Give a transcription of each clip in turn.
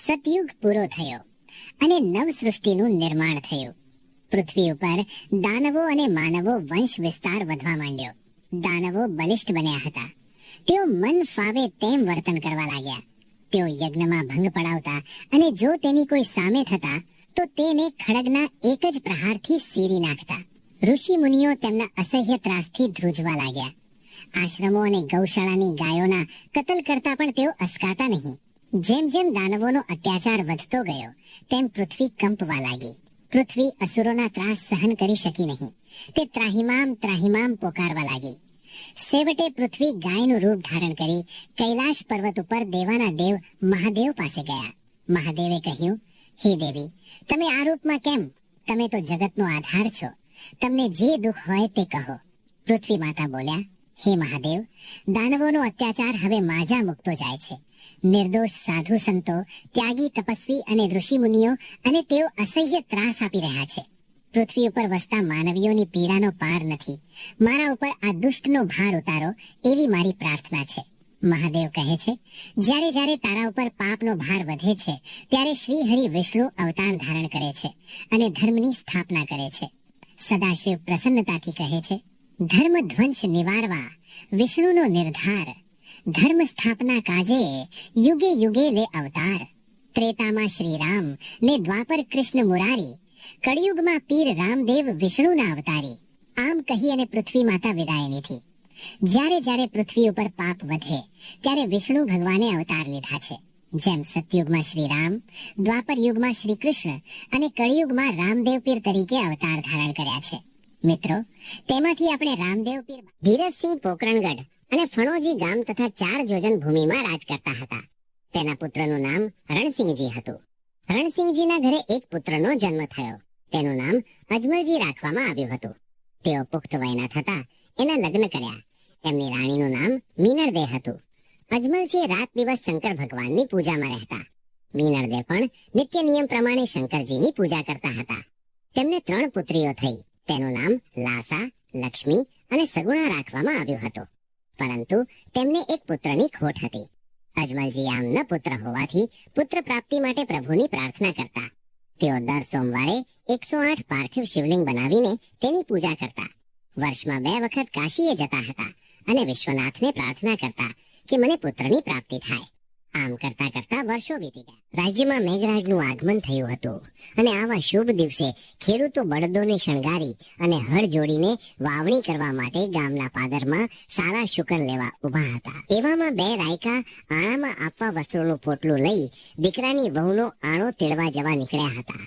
સતયુગ પૂરો થયો અને નવ સૃષ્ટિનું નિર્માણ થયું. પૃથ્વી ઉપર દાનવો અને માનવો વંશ વિસ્તાર વધવા માંડ્યો. દાનવો બલિષ્ઠ બન્યા હતા. તેઓ મન ફાવે તેમ વર્તન કરવા લાગ્યા. તેઓ યજ્ઞમાં ભંગ પડાવતા અને જો તેની કોઈ સામે થતા તો તેને ખડગના એક જ પ્રહારથી સીરી નાખતા. ઋષિ મુનિઓ તેમના અસહ્ય ત્રાસથી ધ્રુજવા લાગ્યા. આશ્રમો અને ગૌશાળાની ગાયોના કતલ કરતા પણ તેઓ અસકાતા નહીં. જેમ જેમ દાનવોનો અત્યાચાર વધતો ગયો તેમ પૃથ્વી કંપવા લાગી. પૃથ્વી અસુરોના ત્રાસ સહન કરી શકી નહીં. તે ત્રાહિમામ ત્રાહિમામ પોકારવા લાગી. છેવટે પૃથ્વી ગાયનું રૂપ ધારણ કરી કૈલાશ પર્વત ઉપર દેવાના દેવ મહાદેવ પાસે ગયા. મહાદેવે કહ્યું, હે દેવી, તમે આ રૂપમાં કેમ? તમે તો જગતનો આધાર છો. તમને જે દુઃખ હોય તે કહો. પૃથ્વી માતા બોલ્યા, હે મહાદેવ, દાનવોનો અત્યાચાર હવે માજા મુકતો જાય છે. નિર્દોષ સાધુ સંતો, ત્યાગી તપસ્વી અને ઋષિ મુનિઓ અને તેઓ અસહ્ય ત્રાસ આપી રહ્યા છે. પૃથ્વી ઉપર વસતા માનવીઓની પીડાનો પાર નથી. મારા ઉપર આ દુષ્ટનો ભાર ઉતારો એવી મારી પ્રાર્થના છે. મહાદેવ કહે છે, જ્યારે જ્યારે તારા ઉપર પાપનો ભાર વધે છે ત્યારે શ્રી હરિ વિષ્ણુ અવતાર ધારણ કરે છે અને ધર્મની સ્થાપના કરે છે. સદાશિવ પ્રસન્નતાથી કહે છે, ધર્મ ધ્વંસ નિવારવા વિષ્ણુનો નિર્ધાર. ધર્મ સ્થાપના કાજે યુગે યુગે લે અવતાર. ત્રેતામાં શ્રી રામ ને દ્વાપર કૃષ્ણ મુરારી, કળિયુગમાં પીર રામદેવ વિષ્ણુના અવતારી. આમ કહી અને પૃથ્વી માતા વિદાય લીધી. જ્યારે જ્યારે પૃથ્વી ઉપર પાપ વધે ત્યારે વિષ્ણુ ભગવાને અવતાર લીધા છે. જેમ સતયુગમાં શ્રી રામ, દ્વાપર યુગમાં શ્રી કૃષ્ણ અને કળિયુગમાં રામદેવ પીર તરીકે અવતાર ધારણ કર્યા છે. મિત્રો, તેમાંથી આપણે રામદેવ પીર ધીરજસિંહ પોકરણગઢ અને ફણોજી ગામ તથા 4 જોજન ભૂમિમાં રાજ કરતા હતા. તેના પુત્રનું નામ રણસિંહજી હતું. રણસિંહજીના ઘરે એક પુત્રનો જન્મ થયો. તેનું નામ અજમલજી રાખવામાં આવ્યું હતું. તેઓ પુખ્ત વયના થતા એના લગ્ન કર્યા. એમની રાણીનું નામ મીનળદે હતું. અજમલજી રાત દિવસ શંકર ભગવાનની પૂજામાં રહેતા. મીનળદે પણ નિત્ય નિયમ પ્રમાણે શંકરજીની પૂજા કરતા હતા. તેમને 3 પુત્રીઓ થઈ. તેનું નામ લાસા, લક્ષ્મી અને સગુણા રાખવામાં આવ્યું હતું. પરંતુ તેમને એક પુત્રની ખોટ હતી. અજમલજી આમના પુત્ર હોવાથી પુત્ર પ્રાપ્તિ માટે પ્રભુની પ્રાર્થના કરતા. તેઓ દર સોમવારે 108 પાર્થિવ શિવલિંગ બનાવીને તેની પૂજા કરતા. વર્ષમાં 2 વખત કાશીએ જતા હતા અને વિશ્વનાથને પ્રાર્થના કરતા કે મને પુત્રની પ્રાપ્તિ થાય. આમ કરતા કરતા વર્ષો વીતી ગયા. રાજ્યમાં મેઘરાજનું આગમન થયું હતું અને આવા શુભ દિવસે ખેડૂતો બળદોને શણગારી અને હળ જોડીને વાવણી કરવા માટે ગામના પાદરમાં સારા શુકન લેવા ઊભા હતા. એવામાં 2 રાયકા આણામાં આપવા વસ્ત્રોનું પોટલું લઈ દીકરાની વહુનો આણો તેડવા જવા નીકળ્યા હતા.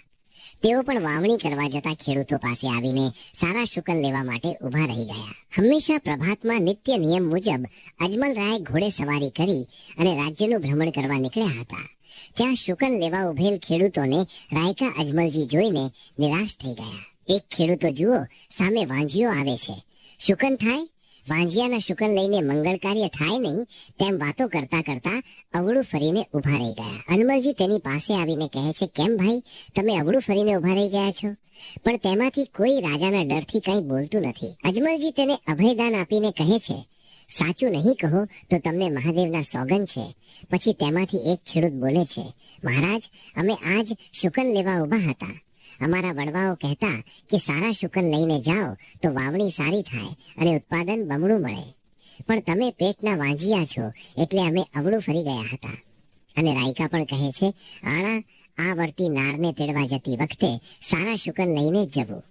તેઓ પણ વાવણી કરવા જતા ખેડૂતો પાસે આવીને સારા શુકન લેવા માટે ઊભા રહી ગયા. હંમેશા પ્રભાતમાં નિત્ય નિયમ મુજબ અજમલરાય ઘોડે સવારી કરી અને રાજ્યનું ભ્રમણ કરવા નીકળ્યા હતા. ત્યાં શુકન લેવા ઉભેલ ખેડૂતોને રાયકા અજમલજી જોઈને નિરાશ થઈ ગયા. એક ખેડૂતો જુઓ, સામે વાંજીઓ આવે છે. શુકન થાય? વાંજિયાના શુકન લઈને મંગળ કાર્ય થાય નહીં તેમ વાતો કરતા કરતા અવળું ફરીને ઊભા રહી ગયા. અજમલજી તેની પાસે આવીને કહે છે, કેમ ભાઈ, તમે અવળું ફરીને ઊભા રહી ગયા છો? પણ તેમાંથી કોઈ રાજાના ડરથી કંઈ બોલતું નથી. અજમલજી તેને અભયદાન આપીને કહે છે, સાચું નહીં કહો તો તમને મહાદેવના સોગંદ છે. પછી તેમાંથી એક ખેડૂત બોલે છે, મહારાજ, અમે આજ શુકન લેવા ઊભા હતા. અમારા વડવાઓ કહેતા કે સારા શુકન લઈને જાઓ તો વાવણી સારી થાય અને ઉત્પાદન બમણું મળે. પણ તમે પેટના વાંજિયા છો એટલે અમે અવળું ફરી ગયા હતા. અને રાયકા પણ કહે છે, આણા આ વર્તી નારને તેડવા જતી વખતે સારા શુકન લઈને જ જવું.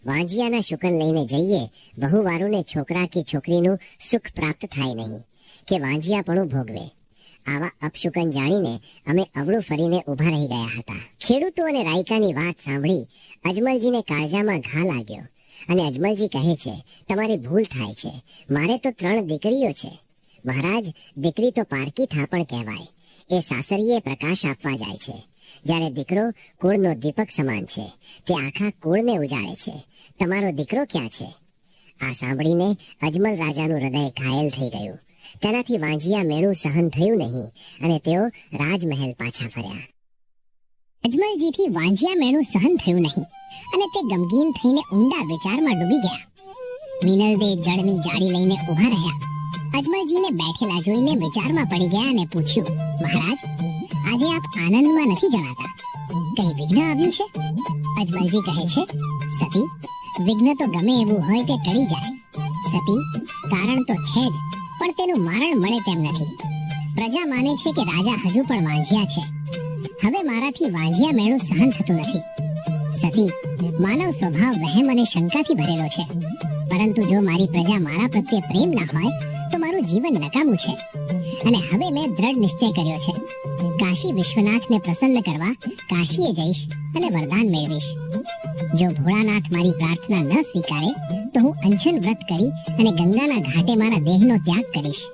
વાંજિયાના શુકન લઈને જઈએ, વહુવારુને છોકરા કે છોકરીનું સુખ પ્રાપ્ત થાય નહીં કે વાંજિયાપણું ભોગવે. આવા અપશુકન જાણીને અમે અવળું ફરીને ઊભા રહી ગયા હતા. ખેડૂતો અને રાયકાની વાત સાંભળી અજમલજીને કાળજામાં ઘા લાગ્યો અને અજમલજી કહે છે, તમારી ભૂલ થાય છે. મારે તો 3 દીકરીઓ છે. મહારાજ, દીકરી તો પારકી થાપણ કહેવાય. એ સાસરીએ પ્રકાશ આપવા જાય છે, જ્યારે દીકરો કુળનો દીપક સમાન છે. તે આખા કુળને ઉજાડે છે. તમારો દીકરો ક્યાં છે? આ સાંભળીને અજમલ રાજાનું હૃદય ઘાયલ થઈ ગયું. તેનાથી વાંજિયા મેળું સહન થયું નહીં અને તેઓ રાજમહેલ પાછા ફર્યા. અજમલજીથી વાંજિયા મેળું સહન થયું નહીં અને તે ગમગીન થઈને ઊંડા વિચારમાં ડૂબી ગયા. મીનળદે જળની જાળી લઈને ઊભા રહ્યા. અજમલજીને બેઠેલા જોઈને વિચારમાં પડી ગયા અને પૂછ્યું, મહારાજ, આજે આપ આનંદમાં નથી જણાતા, કઈ વિઘ્ન આવ્યું છે? અજમલજી કહે છે, સતી, વિઘ્ન તો ગમે એવું હોય તે ટળી જાય. સતી, કારણ તો છે જ, પણ તેનું મારણ મળે તેમ નથી. પ્રજા માને છે કે રાજા હજુ પણ વાંઝિયા છે. હવે મારાથી વાંઝિયા મેળું સહન થતું નથી. સતી, માનવ સ્વભાવ વહેમ અને શંકાથી ભરેલો છે, પરંતુ જો મારી પ્રજા મારા પ્રત્યે પ્રેમ ના હોય તો મારું જીવન નકામું છે. અને હવે મેં દ્રઢ નિશ્ચય કર્યો છે, કાશી વિશ્વનાથને પ્રસન્ન કરવા કાશીએ જઈશ અને વરદાન મેળવીશ. જો ભોળાનાથ મારી પ્રાર્થના ન સ્વીકારે તો હું અંજન વ્રત કરી અને ગંગાના ઘાટે મારા દેહનો ત્યાગ કરીશ.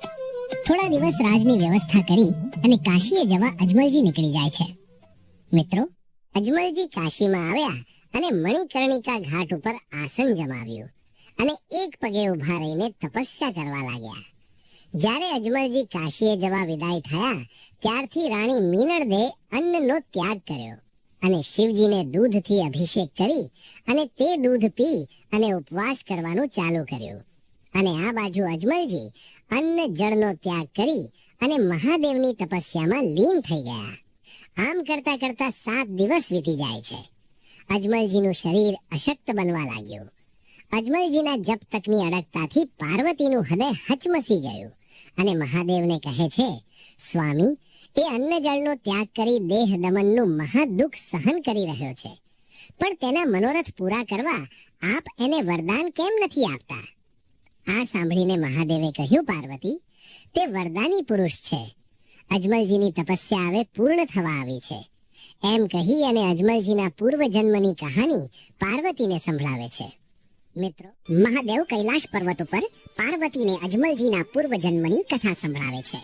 થોડા દિવસ રાજની વ્યવસ્થા કરી અને કાશીએ જવા અજમલજી નીકળી જાય છે. મિત્રો, અજમલજી કાશીમાં આવ્યા અને મણિકર્ણિકા ઘાટ ઉપર આસન જમાવ્યું અને એક પગે ઊભા રહીને તપસ્યા કરવા લાગ્યા. જ્યારે અજમલજી કાશીએ જવા વિદાય થયા ત્યારથી રાણી મીનળદે અન્નનો ત્યાગ કર્યો અને શિવજીને દૂધથી અભિષેક કરી અને તે દૂધ પી અને ઉપવાસ કરવાનું ચાલુ કર્યું. અને આ બાજુ અજમલજી અન્ન જળનો ત્યાગ કરી અને મહાદેવની તપસ્યામાં લીન થઈ ગયા. આમ કરતા કરતા 7 દિવસ વીતી જાય છે. અજમલજીનું શરીર અશક્ત બનવા લાગ્યું. અજમલજીના જપ તકની અડગતાથી પાર્વતીનું હૃદય હચમસી ગયું અને મહાદેવને કહે છે, સ્વામી, એ અન્ન જળનો ત્યાગ કરી દેહ દમનનું મહા દુઃખ સહન કરી રહ્યો છે, પણ તેના મનોરથ પૂરા કરવા આપ એને વરદાન કેમ નથી આપતા? આ સાંભળીને મહાદેવે કહ્યું, પાર્વતી, તે વરદાની પુરુષ છે. અજમલજીની તપસ્યા હવે પૂર્ણ થવા આવી છે. એમ કહી અને અજમલજીના પૂર્વ જન્મની કહાની પાર્વતીને સંભળાવે છે. મિત્રો, મહાદેવ કૈલાશ પર્વત ઉપર પાર્વતીને અજમલજીના પૂર્વ જન્મની કથા સંભળાવે છે.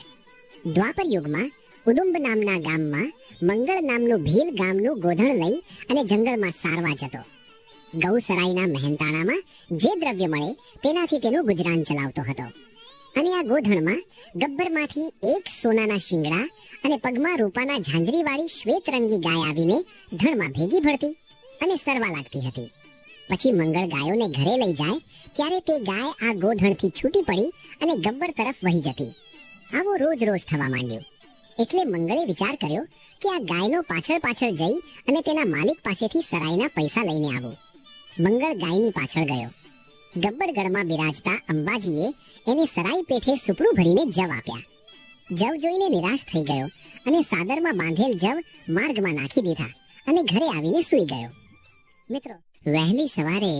દ્વાપર યુગમાં ઉદુંબ નામના ગામમાં મંગળ નામનું ભીલ ગામનું ગોધણ લઈ અને જંગલમાં સારવા જતો. ગૌસરાયના મહેનતાણામાં જે દ્રવ્ય મળે તેનાથી તેનું ગુજરાન ચલાવતો હતો. અને આ ગોધણમાં ગબ્બરમાંથી એક સોનાના શિંગડા અને પગમાં રૂપાના ઝાંઝરીવાળી શ્વેતરંગી ગાય આવીને ધણમાં ભેગી ભળતી અને સરવા લાગતી હતી. પછી મંગળ ગાયોને ઘરે લઈ જાય ત્યારે તે ગાય આ ગોધણથી છૂટી પડી અને ગબ્બર તરફ વહી જતી. આવો રોજ રોજ થવા માંડ્યું. એટલે મંગળે વિચાર કર્યો કે આ ગાયનો પાછળ પાછળ જઈ અને તેના માલિક પાસેથી સરાયના પૈસા લઈને આવું. મંગળ ગાયની પાછળ ગયો. ગબ્બરગઢમાં બિરાજતા અંબાજીએ એને સરાઈ પેઠે સુપડું ભરીને જવ આપ્યા. જવ જોઈને નિરાશ થઈ ગયો અને સાદરમાં બાંધેલ જવ માર્ગમાં નાખી દીધા અને ઘરે આવીને સૂઈ ગયો. મિત્રો, વહેલી સવારે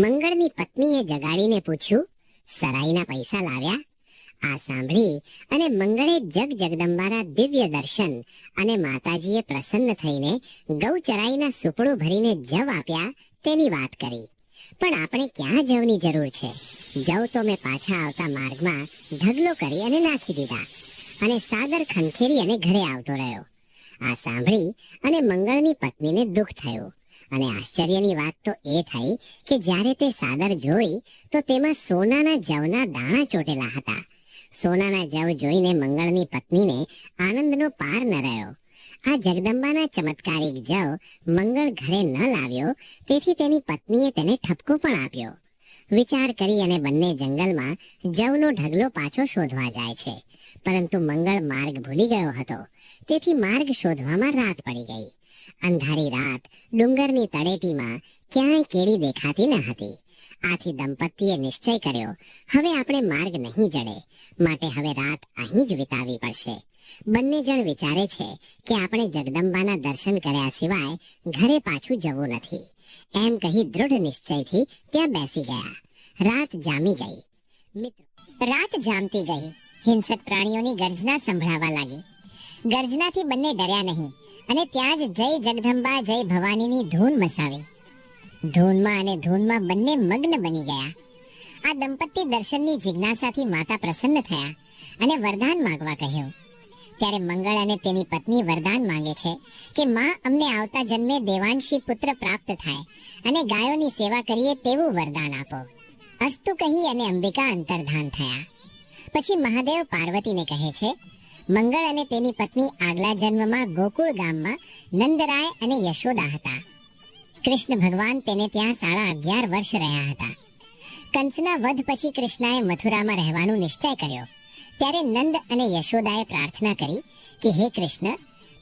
મંગળની પત્નીએ જગાડીને પૂછ્યું, સરાઈના પૈસા લાવ્યા? આ સાંભળી અને મંગળે જગદંબાના દિવ્ય દર્શન અને માતાજીએ પ્રસન્ન થઈને ગૌચરાઈના સુપડું ભરીને જવ આપ્યા તેની વાત કરી. પણ આપણે ક્યાં જવની જરૂર છે? જવ તો મેં પાછા આવતા માર્ગમાં ઢગલો કરી અને નાખી દીધા અને સાદર ખંખેરી અને ઘરે આવતો રહ્યો. આ સાંભળી અને મંગળની પત્નીને દુઃખ થયું અને આશ્ચર્યની વાત તો એ થઈ કે જ્યારે તે સાદર જોઈ તો તેમાં સોનાના જવના દાણા ચોટેલા હતા. સોનાના જવ જોઈને મંગળની પત્નીને આનંદનો પાર ન રહ્યો. આ જગદંબાના ચમત્કારિક જવ મંગળ ઘરે ન લાવ્યો, તેથી તેની પત્નીએ તેને ઠપકો પણ આપ્યો. વિચાર કરી અને બંને જંગલમાં જવનો ઢગલો પાછો શોધવા જાય છે, પરંતુ મંગળ માર્ગ ભૂલી ગયો હતો, તેથી માર્ગ શોધવામાં રાત પડી ગઈ. અંધારી રાત ડુંગરની તળેટીમાં ક્યાંય કેડી દેખાતી ન હતી. આથી દંપતીએ નિશ્ચય કર્યો, હવે આપણે માર્ગ નહીં જડે, માટે હવે રાત અહીં જ વિતાવી પડશે. બંને જણ વિચારે છે કે આપણે જગદંબાના દર્શન કર્યા સિવાય ઘરે પાછું જવું નથી. એમ કહી દૃઢ નિશ્ચયથી ત્યાં બેસી ગયા. રાત જામી ગઈ. મિત્રો, રાત જામતી ગઈ. હિંસક પ્રાણીઓની ગર્જના સંભળાવા લાગી. ગર્જનાથી બંને ડર્યા નહીં અને ત્યાં જ જય જગદંબા જય ભવાનીની ધૂન મસાવી. ધૂનમાં અને ધૂનમાં બંને મગ્ન બની ગયા. આ દંપતી દર્શનની જિજ્ઞાસાથી માતા પ્રસન્ન થયા અને વરદાન માંગવા કહ્યું. ત્યારે મંગળ અને તેની પત્ની વરદાન માંગે છે કે માં, અમને આવતા જન્મે દેવાંશી પુત્ર પ્રાપ્ત થાય અને ગાયોની સેવા કરીએ તેવું વરદાન આપો. અસ્તુ કહી અને અંબિકા અંતર્ધાન થયા. પછી મહાદેવ પાર્વતીને કહે છે, મંગળ અને તેની પત્ની આગલા જન્મમાં ગોકુળ ગામમાં નંદરાય અને યશોદા હતા. કૃષ્ણ ભગવાન તેને ત્યાં 11.5 વર્ષ રહ્યા હતા. કંસના વધ પછી કૃષ્ણએ મથુરામાં રહેવાનો નિશ્ચય કર્યો. ત્યારે નંદ અને યશોદાએ પ્રાર્થના કરી કે હે કૃષ્ણ,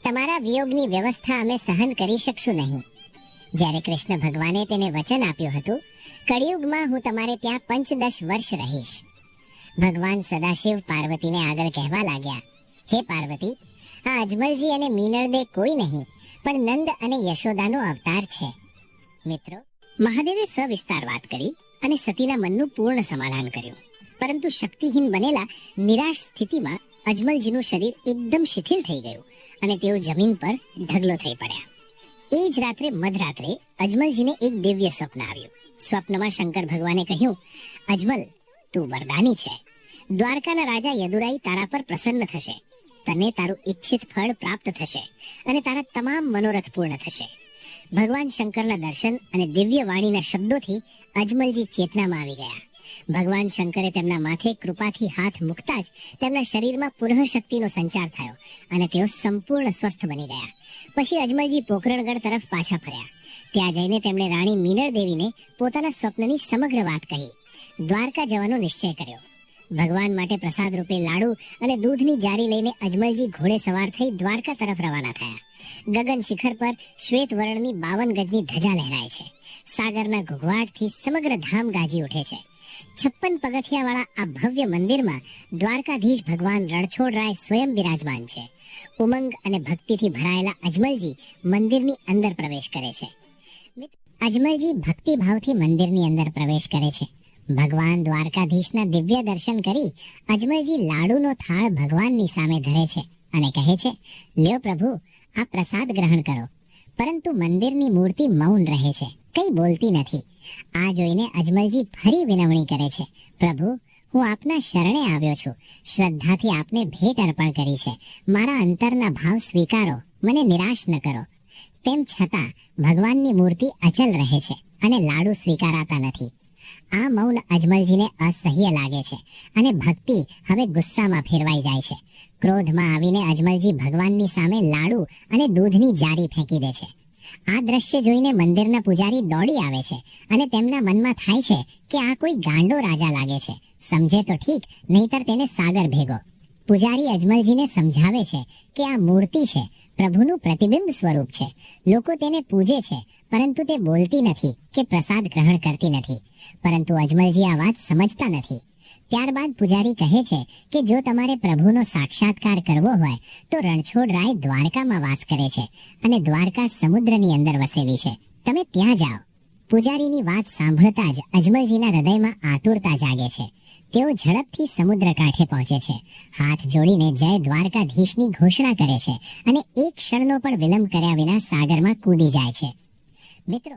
તમારા વિયોગની વ્યવસ્થા અમે સહન કરી શકશું નહીં. જ્યારે કૃષ્ણ ભગવાને તેને વચન આપ્યું હતું, કળિયુગમાં હું તમારે ત્યાં 15 વર્ષ રહીશ. ભગવાન સદાશિવ પાર્વતીને આગળ કહેવા લાગ્યા, હે પાર્વતી, આ અજમલજી અને મીનળદે કોઈ નહીં પણ નંદ અને યશોદાનો અવતાર છે. મિત્રો, મહાદેવે સવિસ્તાર વાત કરી અને સતીના મનનું પૂર્ણ સમાધાન કર્યું. પરંતુ શક્તિહીન બનેલા નિરાશ સ્થિતિમાં અજમલજીનું શરીર એકદમ શિથિલ થઈ ગયું અને તેઓ જમીન પર ઢગલો થઈ પડ્યા. એ જ રાત્રે મધરાત્રે અજમલજીને એક દિવ્ય સ્વપ્ન આવ્યું. સ્વપ્નમાં શંકર ભગવાને કહ્યું, અજમલ, તું વરદાની છે. દ્વારકાના રાજા યદુરાઈ તારા પર પ્રસન્ન થશે. તને તારું ઈચ્છિત ફળ પ્રાપ્ત થશે અને તારા તમામ મનોરથ પૂર્ણ થશે. ભગવાન શંકરના દર્શન અને દિવ્ય વાણીના શબ્દોથી અજમલજી ચેતનામાં આવી ગયા. ભગવાન શંકરે તેમના માથે કૃપાથી હાથ મૂકતા જ તેમના શરીરમાં પુનઃ શક્તિનો સંચાર થયો અને તેઓ સંપૂર્ણ સ્વસ્થ બની ગયા. પછી અજમલજી પોકરણગઢ તરફ પાછા ફર્યા. ત્યાં જઈને તેમણે રાણી મીનળ દેવીને પોતાના સ્વપ્નની સમગ્ર વાત કહી. દ્વારકા જવાનો નિશ્ચય કર્યો. ભગવાન માટે પ્રસાદ રૂપે લાડુ અને દૂધની જારી લઈને અજમલજી ઘોડે સવાર થઈ દ્વારકા તરફ રવાના થયા. ગગન શિખર પર શ્વેત વર્ણની 52 ગજની ધજા લહેરાય છે. સાગરના ઘૂઘવાટથી સમગ્ર ધામ ગાજી ઉઠે છે. 56 પગથિયાવાળા આ ભવ્ય મંદિરમાં દ્વારકાધીશ ભગવાન રણછોડરાય સ્વયં બિરાજમાન છે. ઉમંગ અને ભક્તિથી ભરાયેલા અજમલજી મંદિરની અંદર પ્રવેશ કરે છે. અજમલજી ભક્તિભાવથી મંદિરની અંદર પ્રવેશ કરે છે. ભગવાન દ્વારકાધીશના દિવ્ય દર્શન કરી અજમલજી લાડુનો થાળ ભગવાનની સામે ધરે છે અને કહે છે, લ્યો પ્રભુ, આ પ્રસાદ ગ્રહણ કરો. પરંતુ મંદિરની મૂર્તિ મૌન રહે છે, કંઈ બોલતી નથી. આ જોઈને અજમલજી ફરી વિનવણી કરે છે, પ્રભુ, હું આપના શરણે આવ્યો છું. શ્રદ્ધાથી આપને ભેટ અર્પણ કરી છે. મારા અંતરના ભાવ સ્વીકારો, મને નિરાશ ન કરો. તેમ છતાં ભગવાનની મૂર્તિ અચલ રહે છે અને લાડુ સ્વીકારાતા નથી. આ મૌન અજમલજીને અસહ્ય લાગે છે અને ભક્તિ હવે ગુસ્સામાં ફેરવાઈ જાય છે. ક્રોધમાં આવીને અજમલજી ભગવાનની સામે લાડુ અને દૂધની જારી ફેંકી દે છે. આ દ્રશ્ય જોઈને મંદિરના પૂજારી દોડી આવે છે અને તેમના મનમાં થાય છે કે આ કોઈ ગાંડો રાજા લાગે છે. સમજે તો ઠીક, નહીતર તેને સાગર ભેગો. પૂજારી અજમલજીને સમજાવે છે કે આ મૂર્તિ છે, પ્રભુનું પ્રતિબિંબ સ્વરૂપ છે. લોકો તેને પૂજે છે, પરંતુ તે બોલતી નથી કે પ્રસાદ ગ્રહણ કરતી નથી. પરંતુ અજમલજી આ વાત સમજતા નથી. ત્યારબાદ પૂજારી કહે છે કે જો તમારે પ્રભુનો સાક્ષાત્કાર કરવો હોય તો રણછોડરાય દ્વારકામાં વાસ કરે છે અને દ્વારકા સમુદ્રની અંદર વસેલી છે. તમે ત્યાં જાઓ. પૂજારીની વાત સાંભળતા જ અજમલજીના હૃદયમાં આતુરતા જાગે છે. તેઓ ઝડપથી સમુદ્ર કાંઠે પહોંચે છે. હાથ જોડીને જય દ્વારકાધીશની ઘોષણા કરે છે અને એક ક્ષણનો પણ વિલંબ કર્યા વિના સાગરમાં કૂદી જાય છે. મિત્રો,